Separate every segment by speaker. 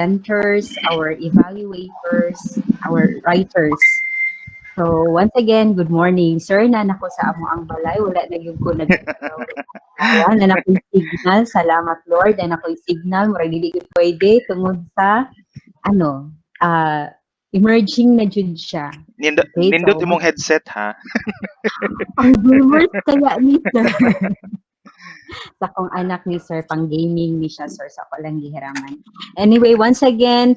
Speaker 1: presenters, our evaluators, our writers. So once again, good morning. Sir, na nako sa amo ang balay, wala na yung ko nag-araw. Ayan, na nako'y signal. Salamat Lord, na nako'y signal. Murag dili ko pwede tungod sa ano, emerging na jud siya. Okay,
Speaker 2: Nindot
Speaker 1: so
Speaker 2: imong headset ha.
Speaker 1: ang viewers kaya ni Sir. Sa akong anak ni Sir, pang gaming ni siya, Sir, sa ako lang gihiraman. Anyway, once again,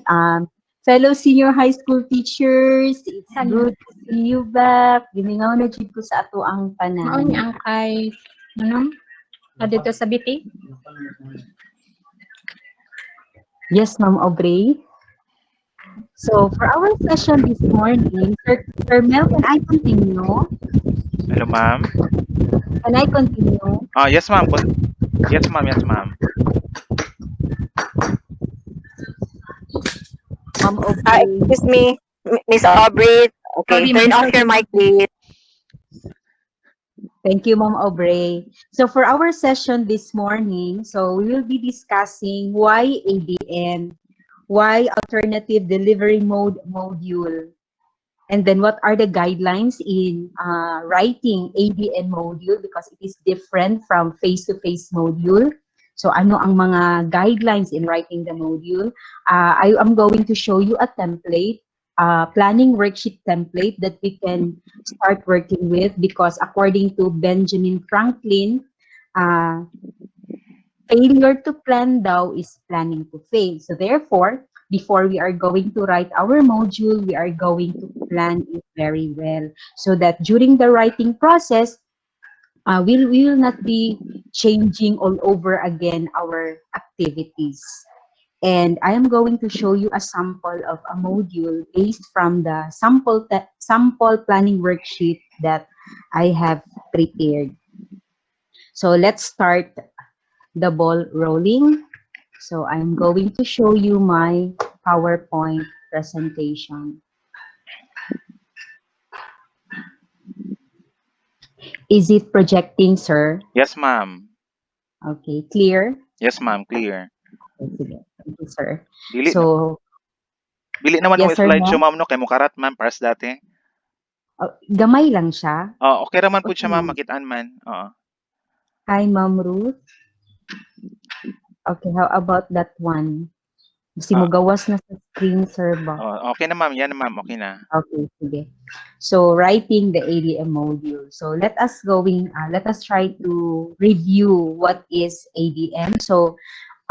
Speaker 1: fellow senior high school teachers, it's good to see you back. Gimingaw na jud ko sa ato ang
Speaker 3: Mao
Speaker 1: tanan.
Speaker 3: ni ang kay ano? Dito sa biti.
Speaker 1: Yes, Ma'am Aubrey. So, for our session this morning, Sir Mel, can I continue?
Speaker 2: Hello, ma'am.
Speaker 1: Can I continue?
Speaker 2: Yes, ma'am. Yes, ma'am. Yes, ma'am.
Speaker 1: Ma'am Aubrey.
Speaker 4: Excuse me, Miss Aubrey. Okay,
Speaker 3: Sorry,
Speaker 4: turn
Speaker 3: ma'am.
Speaker 4: off your mic, please.
Speaker 1: Thank you, Ma'am Aubrey. So for our session this morning, so we will be discussing why ADM, why alternative delivery module, and then what are the guidelines in writing ADM module because it is different from face-to-face module. So ano ang mga guidelines in writing the module? I am going to show you a template, planning worksheet template that we can start working with because according to Benjamin Franklin, failure to plan daw is planning to fail. So therefore, before we are going to write our module, we are going to plan it very well so that during the writing process, we will not be changing all over again our activities. And I am going to show you a sample of a module based from the sample planning worksheet that I have prepared. So let's start the ball rolling. So I'm going to show you my PowerPoint presentation. Is it projecting, sir?
Speaker 2: Yes, ma'am.
Speaker 1: Okay, clear?
Speaker 2: Yes, ma'am. Clear.
Speaker 1: Okay, thank you, sir.
Speaker 2: Dili
Speaker 1: So,
Speaker 2: Dili naman
Speaker 1: yes,
Speaker 2: mo
Speaker 1: sir,
Speaker 2: slideshow,
Speaker 1: ma'am.
Speaker 2: ma'am, no? Kay mo karat, ma'am, paras dati.
Speaker 1: Gamay lang siya.
Speaker 2: Okay raman po
Speaker 1: Okay,
Speaker 2: siya, ma'am.
Speaker 1: ma'am.
Speaker 2: Makitaan man.
Speaker 1: Hi, Ma'am Ruth. Okay, how about that one? Kasi mo gawas na sa screen, sir, ba?
Speaker 2: Okay na, ma'am. Yan na, ma'am. Okay na.
Speaker 1: Okay, sige. So, writing the ADM module. So, let us try to review what is ADM. So,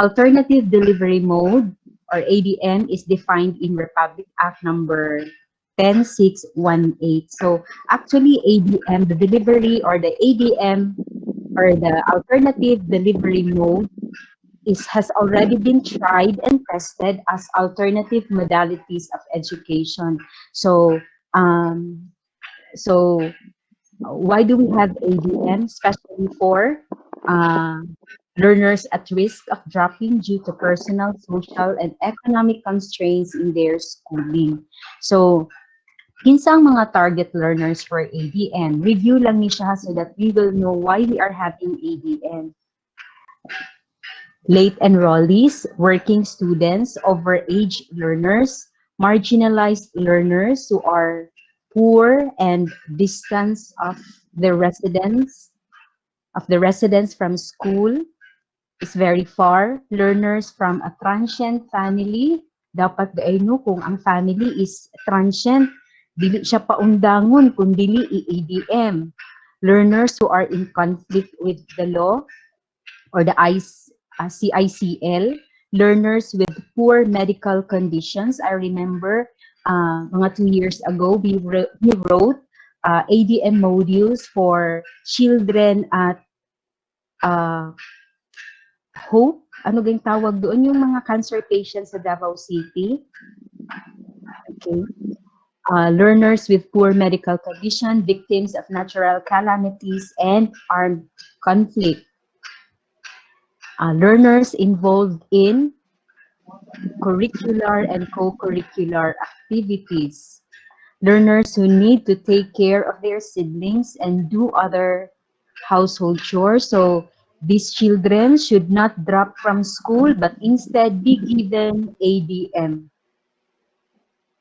Speaker 1: alternative delivery mode or ADM is defined in Republic Act number 10618. So, actually ADM, the delivery or the ADM or the alternative delivery mode has already been tried and tested as alternative modalities of education. So, why do we have ADM, especially for learners at risk of dropping due to personal, social, and economic constraints in their schooling? So, kinsa ang mga target learners for ADM? Review lang ni siya so that we will know why we are having ADM. Late enrollees, working students, overage learners, marginalized learners who are poor and distance of the residents from school is very far. Learners from a transient family, dapat gaayno kung ang family is transient, dili siya paundangon kung dili i-ADM. Learners who are in conflict with the law or the CICL, learners with poor medical conditions. I remember mga 2 years ago, we wrote ADM modules for children at Hope. Ano gayong tawag doon? Yung mga cancer patients sa Davao City. Okay. Learners with poor medical condition, victims of natural calamities, and armed conflict. Learners involved in curricular and co-curricular activities. Learners who need to take care of their siblings and do other household chores. So These children should not drop from school but instead be given ADM.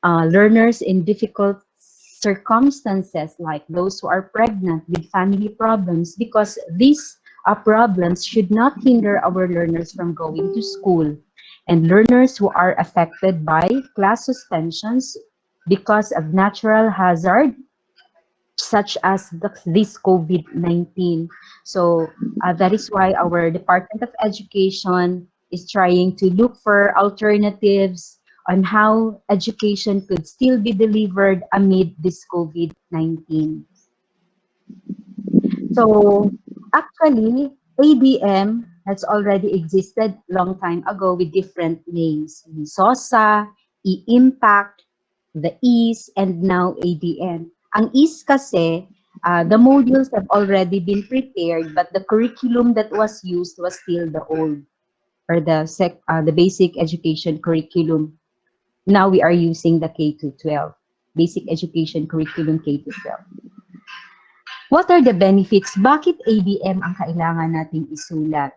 Speaker 1: Learners in difficult circumstances, like those who are pregnant with family problems, because these problems should not hinder our learners from going to school. And learners who are affected by class suspensions because of natural hazard, such as this COVID-19. So that is why our Department of Education is trying to look for alternatives on how education could still be delivered amid this COVID-19. So actually, ADM has already existed long time ago with different names. SOSA, E-Impact, the EASE, and now ADM. Ang EASE kasi, the modules have already been prepared, but the curriculum that was used was still the old, or the basic education curriculum. Now we are using the K-12, basic education curriculum K-12. What are the benefits? Bakit ADM ang kailangan nating isulat?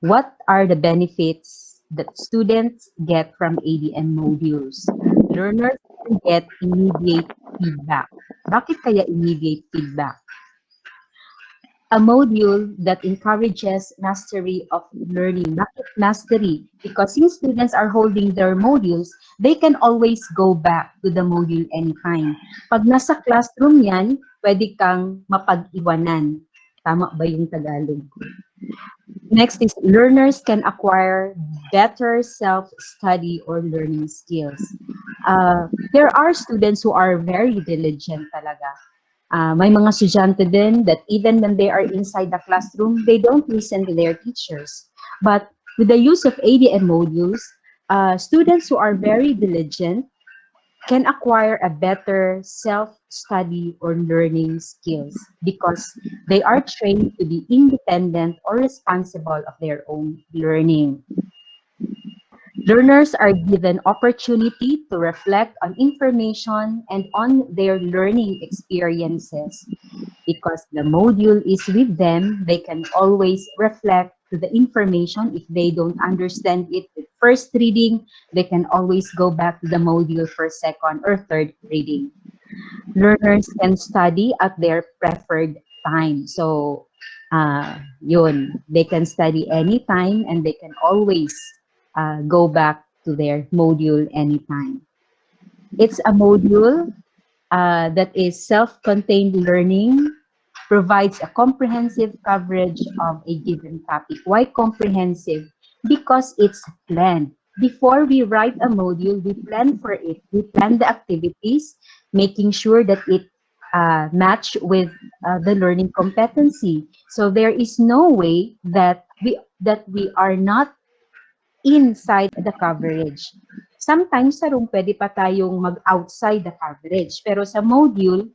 Speaker 1: What are the benefits that students get from ADM modules? Learners can get immediate feedback. Bakit kaya immediate feedback? A module that encourages mastery of learning. Bakit mastery? Because since students are holding their modules, they can always go back to the module anytime. Pag nasa classroom yan, pwede kang mapag-iwanan. Tama ba yung Tagalog? Next is learners can acquire better self-study or learning skills. There are students who are very diligent talaga. May mga estudyante din that even when they are inside the classroom, they don't listen to their teachers. But with the use of ADM modules, students who are very diligent can acquire a better self-study or learning skills because they are trained to be independent or responsible of their own learning. Learners are given opportunity to reflect on information and on their learning experiences. Because the module is with them, they can always reflect to the information. If they don't understand it at first reading, they can always go back to the module for second or third reading. Learners can study at their preferred time. So, yun, they can study anytime and they can always go back to their module anytime. It's a module that is self-contained learning, provides a comprehensive coverage of a given topic. Why comprehensive? Because it's planned. Before we write a module, we plan for it. We plan the activities, making sure that it match with the learning competency. So there is no way that we are not inside the coverage. Sometimes sa room, pwede pa tayong mag-outside the coverage. Pero sa module,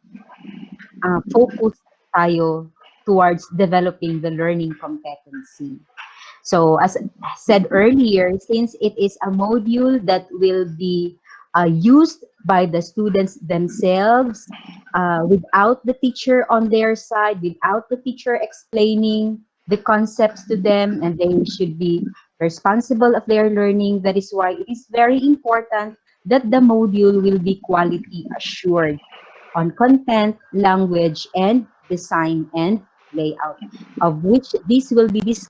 Speaker 1: focus tayo towards developing the learning competency. So as I said earlier, since it is a module that will be used by the students themselves, without the teacher on their side, without the teacher explaining the concepts to them, and they should be responsible of their learning. That is why it is very important that the module will be quality assured on content, language, and design and layout, of which this will be discussed